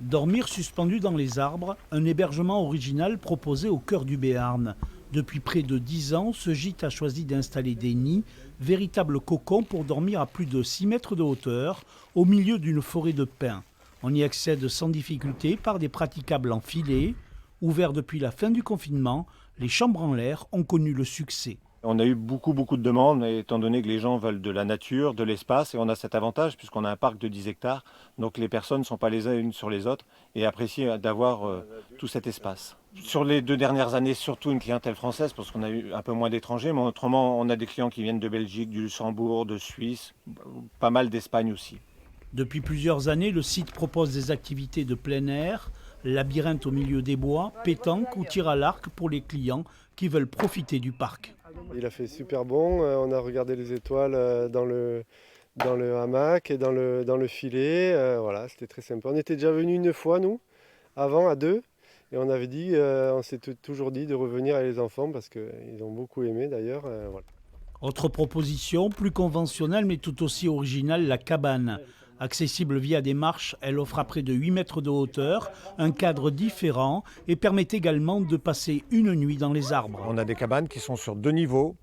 Dormir suspendu dans les arbres, un hébergement original proposé au cœur du Béarn. Depuis près de 10 ans, ce gîte a choisi d'installer des nids, véritables cocons pour dormir à plus de 6 mètres de hauteur, au milieu d'une forêt de pins. On y accède sans difficulté par des praticables en filet. Ouverts depuis la fin du confinement, les chambres en l'air ont connu le succès. On a eu beaucoup de demandes, étant donné que les gens veulent de la nature, de l'espace, et on a cet avantage puisqu'on a un parc de 10 hectares, donc les personnes ne sont pas les unes sur les autres et apprécient d'avoir tout cet espace. Sur les 2 dernières années, surtout une clientèle française, parce qu'on a eu un peu moins d'étrangers, mais autrement on a des clients qui viennent de Belgique, du Luxembourg, de Suisse, pas mal d'Espagne aussi. Depuis plusieurs années, le site propose des activités de plein air, labyrinthe au milieu des bois, pétanque ou tir à l'arc pour les clients qui veulent profiter du parc. Il a fait super bon, on a regardé les étoiles dans le hamac et dans le filet, voilà, c'était très sympa. On était déjà venus une fois, nous, avant, à 2, et on s'est toujours dit de revenir avec les enfants parce qu'ils ont beaucoup aimé d'ailleurs. Voilà. Autre proposition, plus conventionnelle mais tout aussi originale, la cabane. Accessible via des marches, elle offre à près de 8 mètres de hauteur, un cadre différent et permet également de passer une nuit dans les arbres. On a des cabanes qui sont sur 2 niveaux.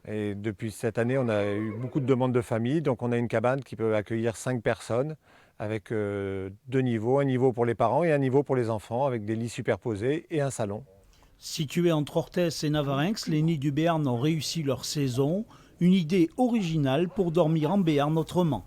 Et depuis cette année, on a eu beaucoup de demandes de famille. Donc on a une cabane qui peut accueillir 5 personnes avec 2 niveaux, un niveau pour les parents et un niveau pour les enfants avec des lits superposés et un salon. Situés entre Orthez et Navarinx, les nids du Béarn ont réussi leur saison. Une idée originale pour dormir en Béarn autrement.